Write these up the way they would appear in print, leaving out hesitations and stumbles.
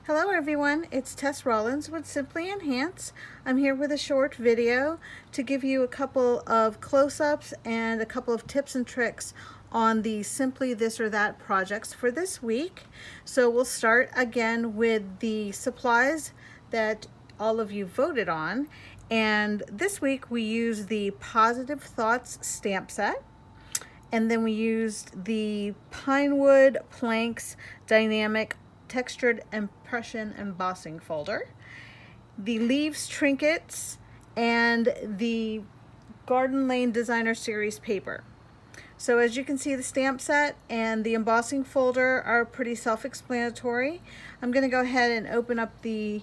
Hello everyone, it's Tess Rollins with Simply Enhance. I'm here with a short video to give you a couple of close-ups and a couple of tips and tricks on the Simply This or That projects for this week. So we'll start again with the supplies that all of you voted on. And this week we used the Positive Thoughts stamp set. And then we used the Pinewood Planks Dynamic Textured Impression Embossing Folder, the Leaves Trinkets, and the Garden Lane Designer Series paper. So as you can see, the stamp set and the embossing folder are pretty self-explanatory. I'm going to go ahead and open up the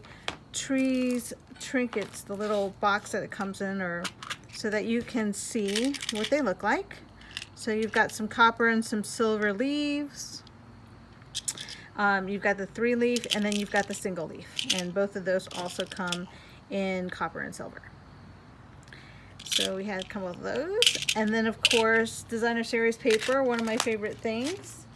Trees Trinkets, the little box that it comes in, or so that you can see what they look like. So you've got some copper and some silver leaves. You've got the 3-leaf, and then you've got the single leaf, and both of those also come in copper and silver. So we had a couple of those, and then of course Designer Series paper, one of my favorite things.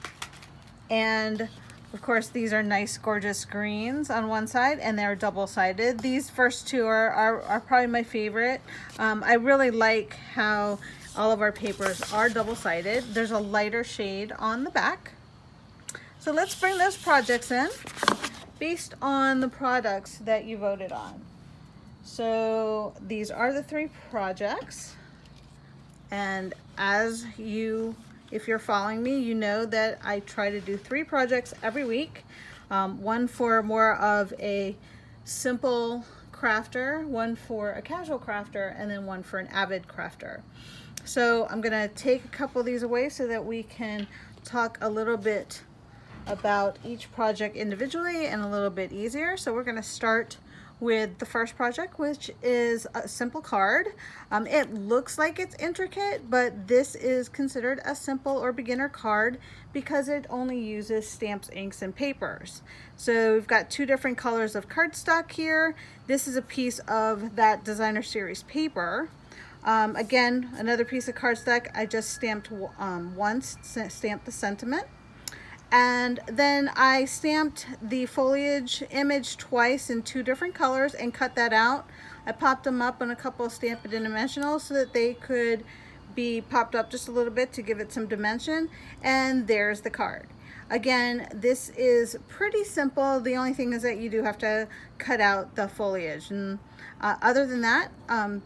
And of course these are nice gorgeous greens on one side, and they're double-sided. These first two are probably my favorite. I really like how all of our papers are double-sided. There's a lighter shade on the back. So let's bring those projects in based on the products that you voted on. So these are the 3 projects, and if you're following me, you know that I try to do 3 projects every week. One for more of a simple crafter, one for a casual crafter, and then one for an avid crafter. So I'm gonna take a couple of these away so that we can talk a little bit about each project individually and a little bit easier. So we're going to start with the first project, which is a simple card. It looks like it's intricate, but this is considered a simple or beginner card because it only uses stamps, inks, and papers. So we've got 2 different colors of cardstock here. This is a piece of that Designer Series paper. Again, another piece of cardstock. I just stamped once, stamped the sentiment. And then I stamped the foliage image twice in 2 different colors and cut that out. I popped them up on a couple of Stampin' Dimensionals so that they could be popped up just a little bit to give it some dimension. And there's the card. Again, this is pretty simple. The only thing is that you do have to cut out the foliage. And other than that,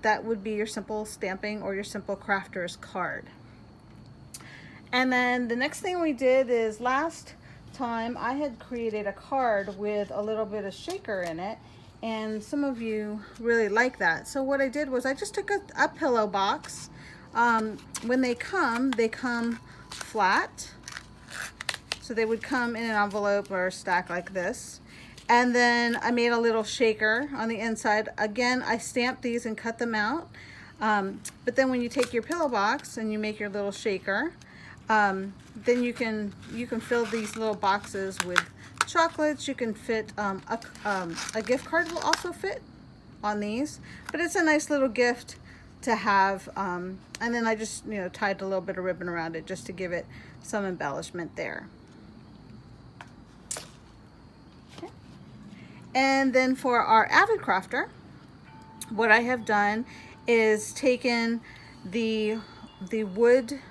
that would be your simple stamping or your simple crafter's card. And then the next thing we did is last time I had created a card with a little bit of shaker in it, and some of you really like that. So what I did was I just took a pillow box. When they come flat. So they would come in an envelope or a stack like this. And then I made a little shaker on the inside. Again, I stamped these and cut them out. But then when you take your pillow box and you make your little shaker, then you can fill these little boxes with chocolates. You can fit a gift card will also fit on these, but it's a nice little gift to have. And then I just tied a little bit of ribbon around it just to give it some embellishment there. Okay. And then for our avid crafter, what I have done is taken the wood,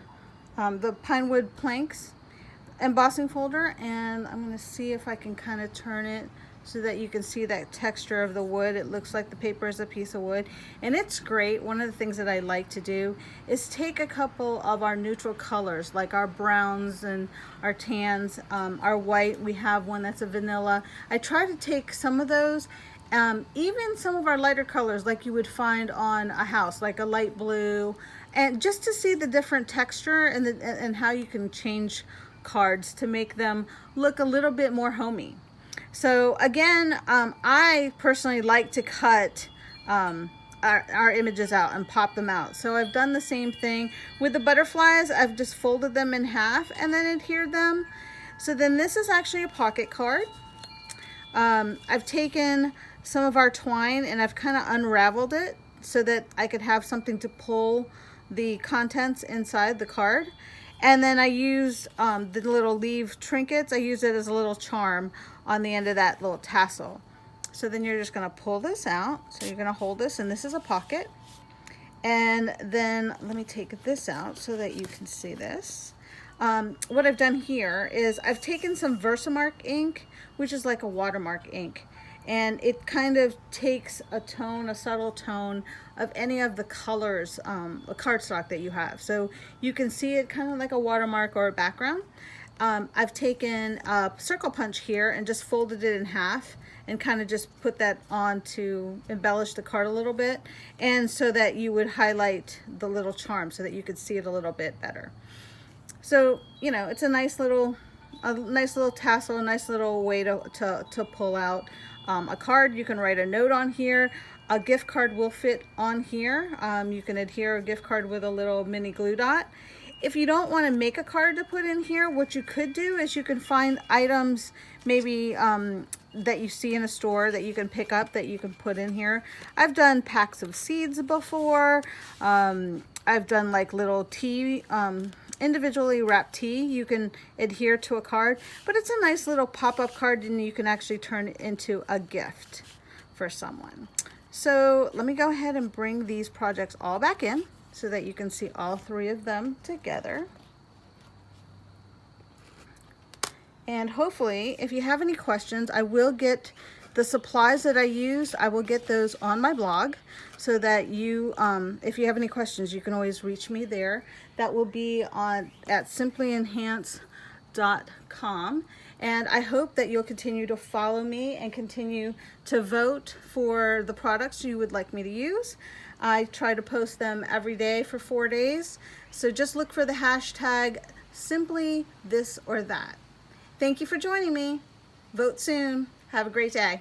the Pinewood Planks embossing folder, and I'm going to see if I can kind of turn it so that you can see that texture of the wood. It looks like the paper is a piece of wood, and it's great. One of the things that I like to do is take a couple of our neutral colors, like our browns and our tans, our white. We have one that's a vanilla. I try to take some of those, even some of our lighter colors like you would find on a house, like a light blue, and just to see the different texture and how you can change cards to make them look a little bit more homey. So again, I personally like to cut our images out and pop them out. So I've done the same thing with the butterflies. I've just folded them in half and then adhered them. So then this is actually a pocket card. I've taken some of our twine and I've kind of unraveled it so that I could have something to pull the contents inside the card. And then I used the little leaf trinkets. I used it as a little charm on the end of that little tassel. So then you're just gonna pull this out. So you're gonna hold this, and this is a pocket. And then let me take this out so that you can see this. What I've done here is I've taken some Versamark ink, which is like a watermark ink, and it kind of takes a tone, a subtle tone of any of the colors, a cardstock that you have. So you can see it kind of like a watermark or a background. I've taken a circle punch here and just folded it in half and kind of just put that on to embellish the card a little bit, and so that you would highlight the little charm so that you could see it a little bit better. So, you know, it's a nice little tassel, a nice little way to pull out a card. You can write a note on here. A gift card will fit on here. You can adhere a gift card with a little mini glue dot. If you don't want to make a card to put in here, what you could do is you can find items maybe that you see in a store that you can pick up that you can put in here. I've done packs of seeds before. I've done like little tea, individually wrapped tea. You can adhere to a card, but it's a nice little pop-up card, and you can actually turn it into a gift for someone. So let me go ahead and bring these projects all back in so that you can see all three of them together. And hopefully, if you have any questions, I will get the supplies that I used. I will get those on my blog so that you, if you have any questions, you can always reach me there. That will be on at simplyenhance.com. And I hope that you'll continue to follow me and continue to vote for the products you would like me to use. I try to post them every day for 4 days. So just look for the hashtag simply this or that. Thank you for joining me. Vote soon. Have a great day.